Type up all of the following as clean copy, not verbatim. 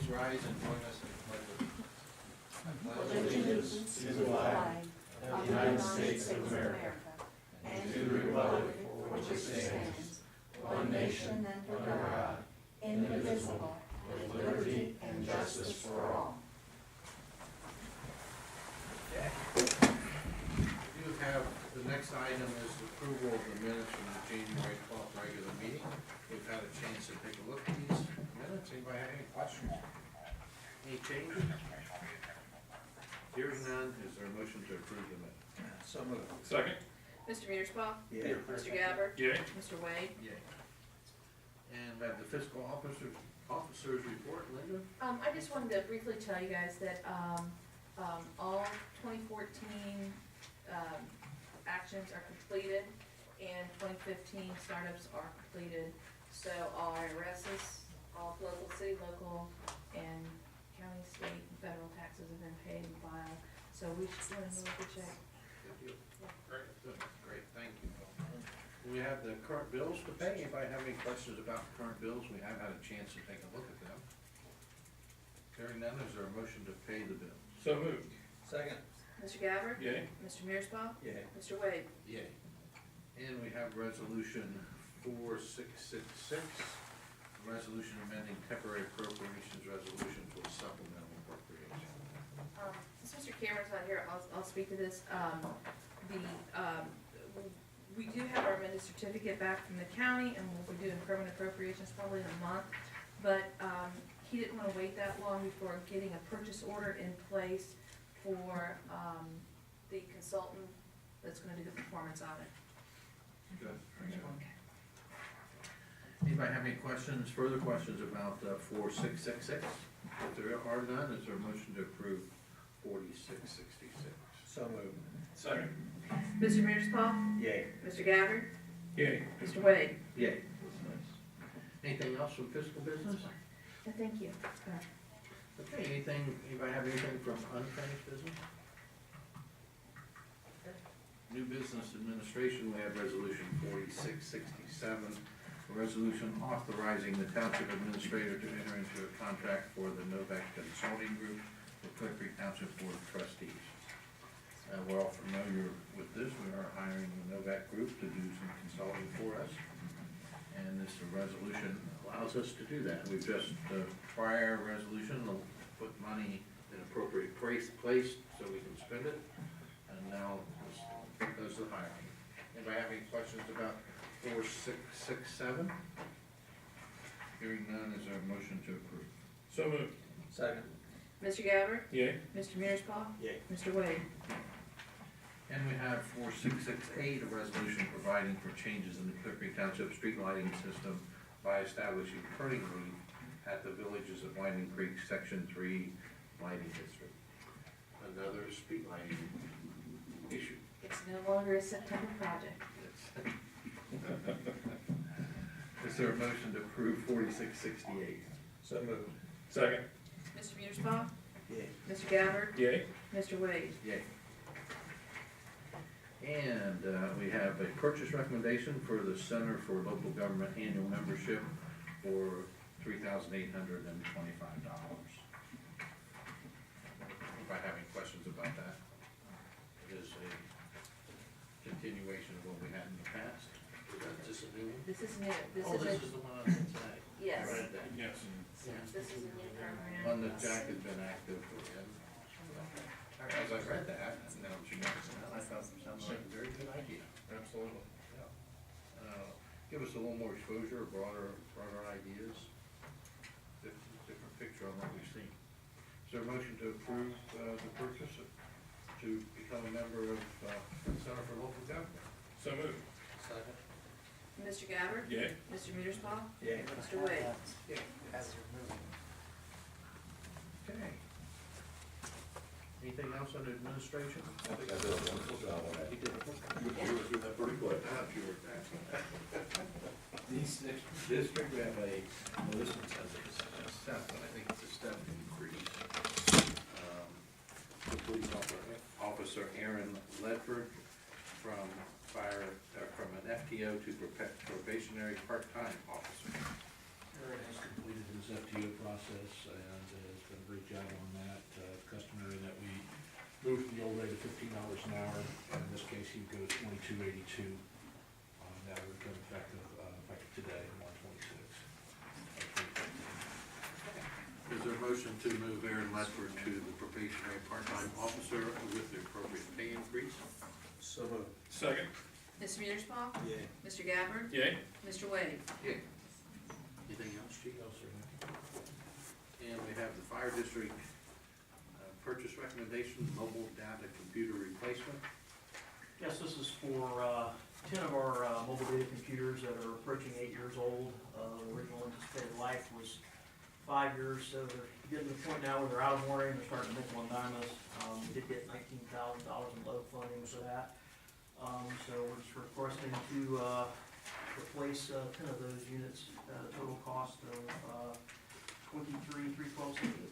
please rise and join us in the pledge of pledge allegiance to the flag of the United States of America and to the republic for which it stands, one nation under God, indivisible, with liberty and justice for all. You have, the next item is approval of the minutes from the January 12th regular meeting. We've had a chance to take a look at these minutes. Anybody have any questions? Any changes? Hearing none, is there a motion to approve the minutes? So moved. Second? Mr. Mearsclaw? Yeah. Mr. Gabbard? Yay. Mr. Wade? Yay. And we have the fiscal officer's report, Linda? I just wanted to briefly tell you guys that, all 2014, actions are completed and 2015 startups are completed. So all IRSs, all local, city, local, and county, state, and federal taxes have been paid and filed. So we should really move the check. Good deal. Great, good, great, thank you. We have the current bills to pay. Anybody have any questions about the current bills? We have had a chance to take a look at them. Hearing none, is there a motion to pay the bills? So moved. Second. Mr. Gabbard? Yay. Mr. Mearsclaw? Yeah. Mr. Wade? Yay. And we have resolution 4666, resolution amending temporary appropriations resolution for supplemental appropriation. Since Mr. Cameron's not here, I'll speak to this. We do have our amended certificate back from the county, and we'll be doing permanent appropriations probably in a month. But he didn't want to wait that long before getting a purchase order in place for the consultant that's going to do the performance audit. Good. Anybody have any questions, further questions about 4666? If there are none, is there a motion to approve 4666? So moved. Second? Mr. Mearsclaw? Yay. Mr. Gabbard? Yay. Mr. Wade? Yay. Anything else from fiscal business? Thank you. Okay, anybody have anything from unfinished business? New business administration, we have resolution 4667, a resolution authorizing the township administrator to enter into a contract for the Novak Consulting Group for Clearcreek Township Board of Trustees. We're all familiar with this. We are hiring the Novak Group to do some consulting for us. And this resolution allows us to do that. We've just, prior resolution, will put money in appropriate place so we can spend it. And now this does the hiring. Anybody have any questions about 4667? Hearing none, is there a motion to approve? So moved. Second. Mr. Gabbard? Yay. Mr. Mearsclaw? Yay. Mr. Wade? And we have 4668, a resolution providing for changes in the Clearcreek Township street lighting system by establishing turning relief at the villages of Winding Creek, Section 3 lighting district. Another street lighting issue. It's no longer a September project. Is there a motion to approve 4668? So moved. Second? Mr. Mearsclaw? Yay. Mr. Gabbard? Yay. Mr. Wade? Yay. And we have a purchase recommendation for the Center for Local Government annual membership for $3,825. If I have any questions about that, it is a continuation of what we had in the past. Is that just a new one? This is new. Oh, this is the one I sent tonight. Yes. I read that. Yes. This is a new program. One that Jack has been active in. As I read that, and now that you mentioned that, I thought it sounded like a very good idea. Absolutely. Give us a little more exposure, broader ideas, different picture on what we've seen. Is there a motion to approve the purchase to become a member of Center for Local Government? So moved. Second. Mr. Gabbard? Yay. Mr. Mearsclaw? Yay. Mr. Wade? Yeah. Okay. Anything else on administration? I think I did a wonderful job on that. You did. You were through that pretty quick. This district, we have well, this one says it's a step, but I think it's a step increase. The police officer Aaron Ledford from an FTO to probationary part-time officer. Aaron has completed his FTO process process, and has done a great job on that. Customary that we move from the old rate of $15 an hour, and in this case, he would go to $22.82. That would become effective today, 1/26. Is there a motion to move Aaron Ledford to the probationary part-time officer with the appropriate pay increase? So moved. Second. Mr. Mearsclaw? Yay. Mr. Gabbard? Yay. Mr. Wade? Yeah. Anything else, Chief? No, sir. And we have the fire district purchase recommendation, mobile data computer replacement. Yes, this is for 10 of our mobile data computers that are approaching 8 years old. The original anticipated life was 5 years, so they're getting to the point now where they're out of warranty and they're starting to nickel and dime us. We did get $19,000 in low funding for that. So we're just requesting to replace 10 of those units at a total cost of $23,312.78.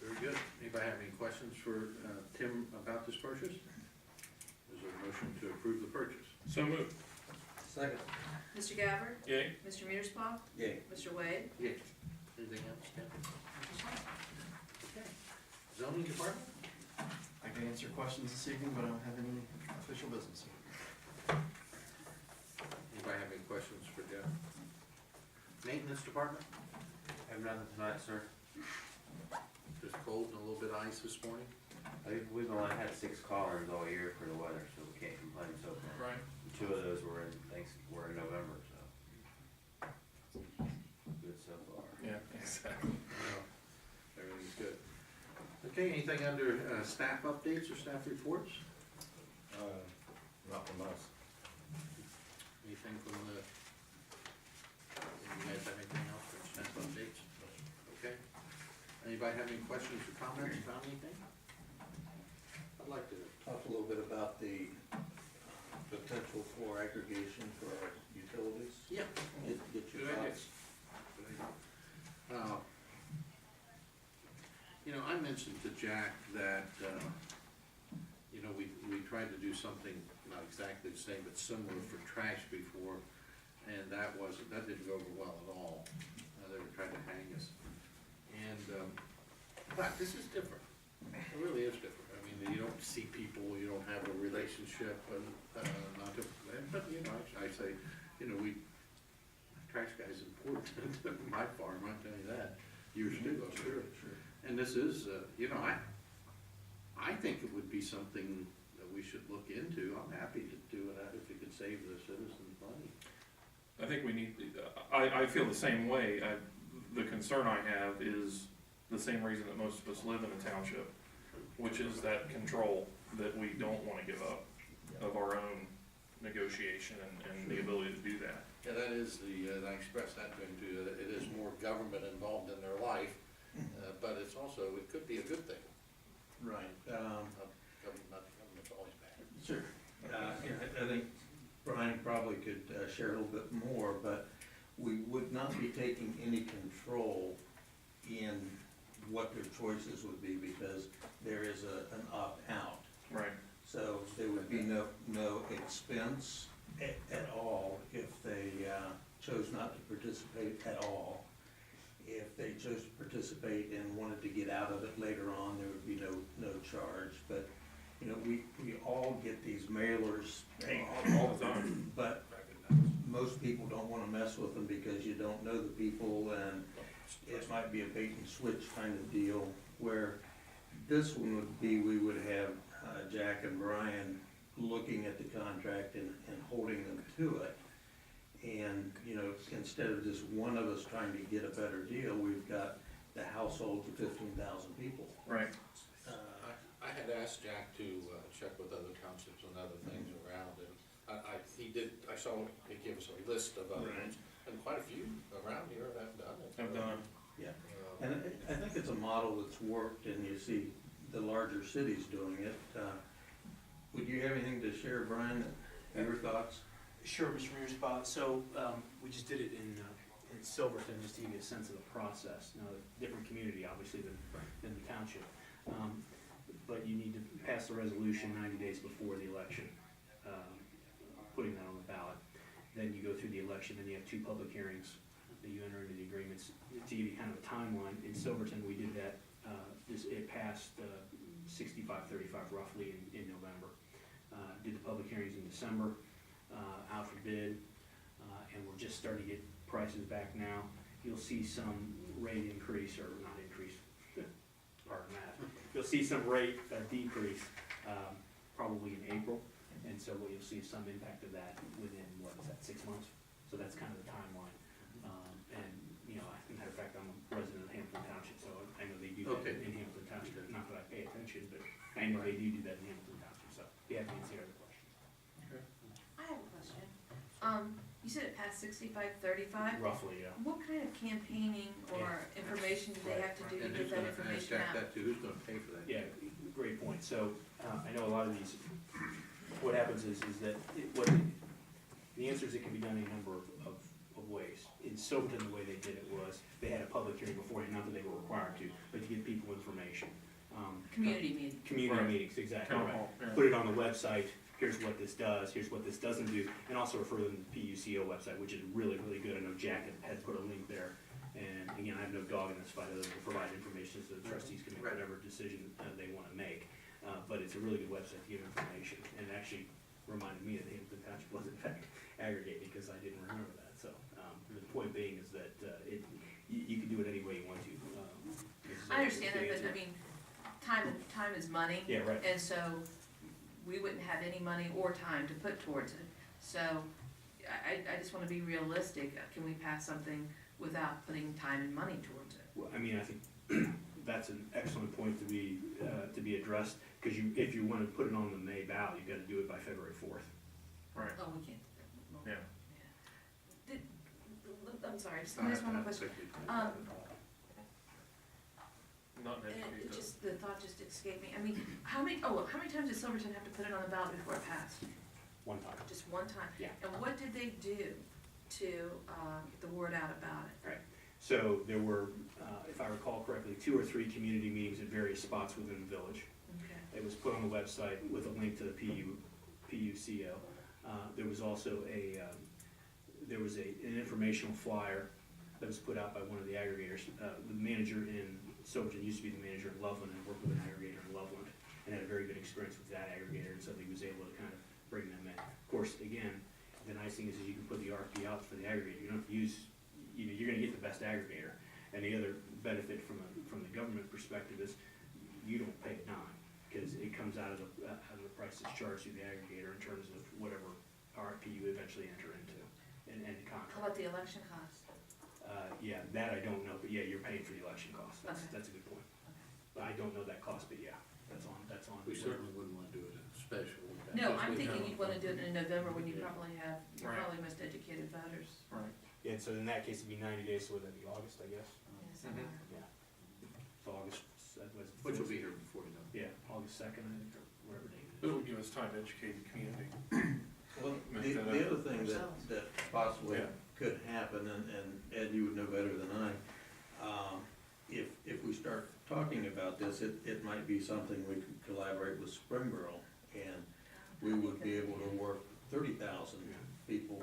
Very good. Anybody have any questions for Tim about this purchase? Is there a motion to approve the purchase? So moved. Second. Mr. Gabbard? Yay. Mr. Mearsclaw? Yay. Mr. Wade? Yes. Anything else, Tim? Okay. Zoning department? I can answer questions this evening, but I don't have any official business. Anybody have any questions for Jeff? Maintenance department? Have nothing tonight, sir. Just cold and a little bit of ice this morning? We've only had 6 call-ins all year for the weather, so we can't complain so far. Right. 2 of those were in November, so. Good so far. Yeah, exactly. Everything's good. Okay, anything under staff updates or staff reports? Not from us. Anything from the, you guys have anything else for staff updates? Okay. Anybody have any questions or comments about anything? I'd like to Talk a little bit about the potential for aggregation for our utilities. Yeah. Get your Good idea. thoughts. You know, I mentioned to Jack that, you know, we tried to do something, not exactly the same, but similar for trash before, and that didn't go over well at all. They were trying to hang us. And, but this is different. It really is different. I mean, you don't see people, you don't have a relationship, and, not different, but, you know, I say, you know, trash guy's important to my farm, I'll tell you that. Yours too, I'm sure. And this is, you know, I think it would be something that we should look into. I'm happy to do it if it could save the citizens money. I think we need, I feel the same way. The concern I have is the same reason that most of us live in a township, which is that control that we don't wanna give up of our own negotiation and the ability to do that. Yeah, that is and I expressed that to him too, that it is more government involved in their life, but it's also, it could be a good thing. Right. Government's always bad. Sure. I think Brian probably could share a little bit more, but we would not be taking any control in what their choices would be because there is an opt-out. Right. So there would be no expense at all if they chose not to participate at all. If they chose to participate and wanted to get out of it later on, there would be no charge. But, you know, we all get these mailers All the time. but most people don't wanna mess with them because you don't know the people and it might be a bait and switch kind of deal, where this one would be, we would have Jack and Brian looking at the contract and holding them to it. And, you know, instead of just one of us trying to get a better deal, we've got the households of 15,000 people. Right. I had asked Jack to check with other townships and other things around, and I saw he gave us a list of other ones, and quite a few around here have done it. I've done. Yeah, and I think it's a model that's worked, and you see the larger cities doing it. Would you have anything to share, Brian, your thoughts? Sure, Mr. Mearsclaw. So we just did it in Silverton, just to give you a sense of the process. Now, a different community, obviously, than the township. But you need to pass the resolution 90 days before the election, putting that on the ballot. Then you go through the election, and you have 2 public hearings that you enter into the agreements. To give you kind of a timeline, in Silverton, we did that, it passed 65-35 roughly in November. Did the public hearings in December, out for bid, and we're just starting to get prices back now. You'll see some rate increase, or not increase, pardon that. You'll see some rate decrease, probably in April, and so what you'll see is some impact of that within, what is that, 6 months? So that's kind of the timeline. And, you know, as a matter of fact, I'm a resident of Hamilton Township, so I know they do that Okay. in Hamilton Township. Not that I pay attention, but I know they do that in Hamilton Township, so you have to answer other questions. I have a question. You said it passed 65-35. Roughly, yeah. What kind of campaigning or information do they have to do to And get who's that gonna, and information stack out? that too, who's gonna pay for that? Yeah, great point. So, I know a lot of these, what happens is that, the answer is it can be done in a number of ways. In Silverton, the way they did it was, they had a public hearing beforehand, not that they were required to, but to give people information. Community meeting. Community Right. meetings, exactly Town right. hall, yeah. Put it on the website, here's what this does, here's what this doesn't do, and also refer them to the PUCO website, which is really, really good. I know Jack had put a link there. And again, I have no dog in this fight other than to provide information so the trustees can make Right. whatever decision they wanna make. But it's a really good website to give information, and it actually reminded me that Hamilton Township was in fact aggregating, because I didn't remember that. So, the point being is that, you can do it any way you want to. I understand that, but I mean, time is money. Yeah, right. And so we wouldn't have any money or time to put towards it. So I just wanna be realistic. Can we pass something without putting time and money towards it? Well, I mean, I think that's an excellent point to be addressed, because if you wanna put it on the May ballot, you gotta do it by February 4th. Right, Oh, we can't. Well, yeah. I'm sorry, just one more question. Not an And educated. it just, the thought just escaped me. I mean, how many times did Silverton have to put it on the ballot before it passed? One time. Just one time? Yeah. And what did they do to get the word out about it? So there were, if I recall correctly, 2 or 3 community meetings at various spots within the village. Okay. It was put on the website with a link to the PUCO. There was also an informational flyer that was put out by one of the aggregators. The manager in Silverton used to be the manager in Loveland, and worked with an aggregator in Loveland, and had a very good experience with that aggregator, and so he was able to kind of bring them in. Of course, again, the nice thing is you can put the RFP out for the aggregator. You don't have to use, you're gonna get the best aggregator. And the other benefit from the government perspective is you don't pay a dime, because it comes out of the price that's charged through the aggregator in terms of whatever RFP you eventually enter into, and the How contract. about the election cost? Yeah, that I don't know, but yeah, you're paying for the election costs. Okay. That's a good point. But I don't know that cost, but yeah, that's on. We certainly wouldn't wanna do it special. No, I'm Because we thinking know- you'd wanna do it in November when you Yeah. probably have, you're Right. probably most educated voters. Right. Yeah, so in that case, it'd be 90 days, so would that be August, I guess? Yes, Mhm. Yeah. So August, was. Which will be here before you know. Yeah, August 2nd, I think, or whatever date it It is. would give us time to educate the community. Well, Make that the up other thing ourselves. that possibly Yeah. could happen, and Ed, you would know better than I, if we start talking about this, it might be something we could collaborate with Springboro, and we would be able to work 30,000 people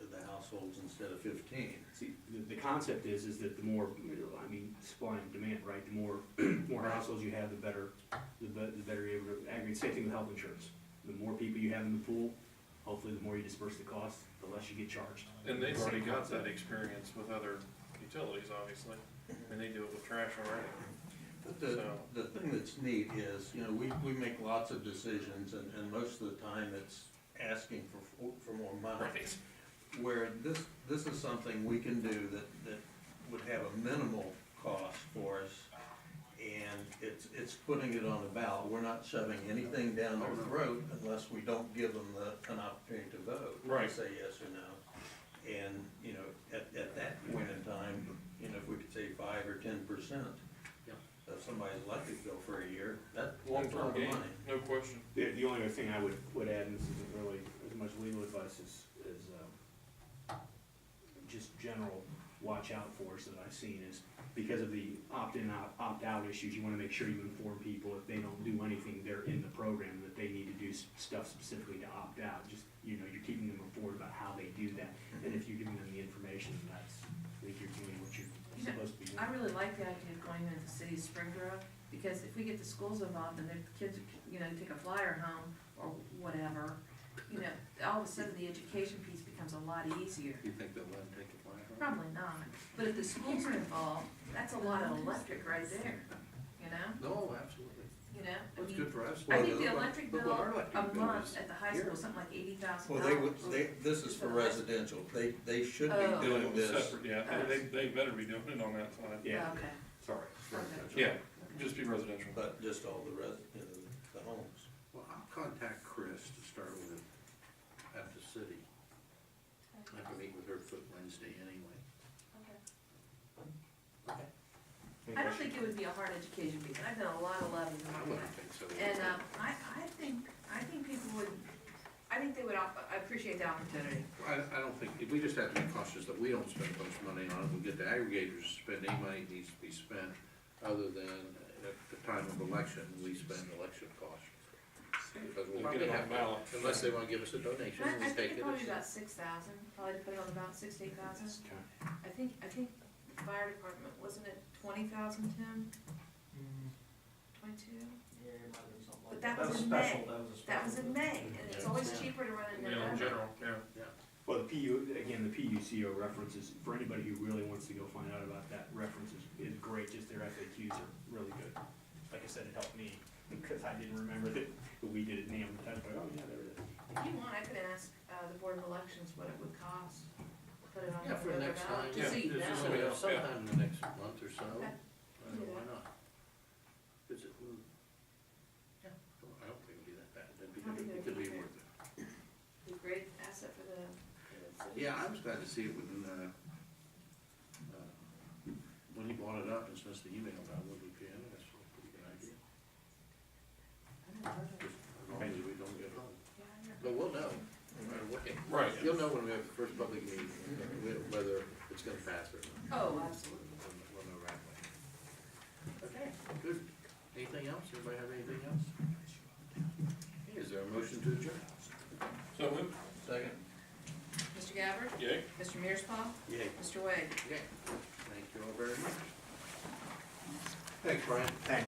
in the households instead of 15. See, the concept is that the more, I mean, supply and demand, right? The more households you have, the better you're able to aggregate. Same thing with health insurance. The more people you have in the pool, hopefully the more you disperse the cost, the less you get charged. And they've already got that experience with other utilities, obviously, and they do it with trash already. But So- the thing that's neat is, you know, we make lots of decisions, and most of the time it's asking for more money. Right. Where this is something we can do that would have a minimal cost for us, and it's putting it on the ballot. We're not shoving anything down their throat unless we don't give them an opportunity to vote. Right. Say yes or no. And, you know, at that point in time, you know, if we could say 5 or 10%. Yeah. If somebody's elected to go for a year, that's a Long-term lot of gain, money. no question. The only other thing I would add, and this isn't really as much legal advice as just general watch out for us that I've seen is because of the opt-in, opt-out issues, you wanna make sure you inform people if they don't do anything, they're in the program, that they need to do stuff specifically to opt out. Just, you know, you're keeping them informed about how they do that. And if you're giving them the information, I think like the idea of going into the city of Springboro, because if we get the schools involved and their kids, you know, take a flyer home or whatever, you know, all of a sudden the education piece becomes a lot easier. You think they'll let them take a flyer? Probably not, but if the schools are involved, that's a lot of electric right there, you know, No, absolutely. you know? I Well, it's mean, good for us. I think the electric But bill what our electric a bill month is at the high here. school is something like $80,000. Well, this is for residential, they should Oh. be doing this. Separate, yeah, they better be doing it on that side. Yeah. Okay, Sorry. Okay. Yeah, just be residential. But just all the homes. Well, I'll contact Chris to start with at the city. I can meet with her foot Wednesday anyway. okay. I don't think it would be a hard education piece, I've done a lot of levies I on wouldn't that. think so. And, I think people would, I think they would appreciate the opportunity. I don't think, we just have to be cautious that we don't spend a bunch of money on it. We get the aggregators to spend any money that needs to be spent, other than at the time of election, we spend election costs. Because we'll We'll get probably it on have, ballot. unless they wanna give us a donation, I we'll think take it'd it. probably be about 6,000, probably to put it on about 6,000 to 8,000. I think the fire department, wasn't it 20,000, Tim? 22? Yeah, it might have been something But like that that. was That in was special, May. that was a special. That was in May, and it's always cheaper to run it in Yeah, in November. general, yeah. Well, the the PUCO references, for anybody who really wants to go find out about that, reference is great, just their FAQs are really good. Like I said, it helped me, because I didn't remember that we did it, name the test, but, oh, yeah, there it is. If you want, I could ask the Board of Elections what it would cost, put it on Yeah, for the the next ballot, time, just so you yeah, just know. so we know. Sometime in the next month or so. Okay. Why not? Is it, yeah, I don't think it'd be that bad. It could be worth it. Be a great asset for the city. Yeah, I was glad to see it when he brought it up and sent us the email about Woodley Piano. That's a pretty good idea. I don't know. Just as long as we don't get home. Yeah, I know. But we'll know, no matter what. Right. You'll know when we have the first public meeting, whether it's gonna pass or not. Oh, absolutely. We'll know right away. Okay, good. Anything else? Anybody have anything else? Okay, is there a motion to adjourn? So moved. Second. Mr. Gabbard? Yay. Mr. Mearsclaw? Yay. Mr. Wade? Okay, thank you all very much. Thanks, Brian. Thanks.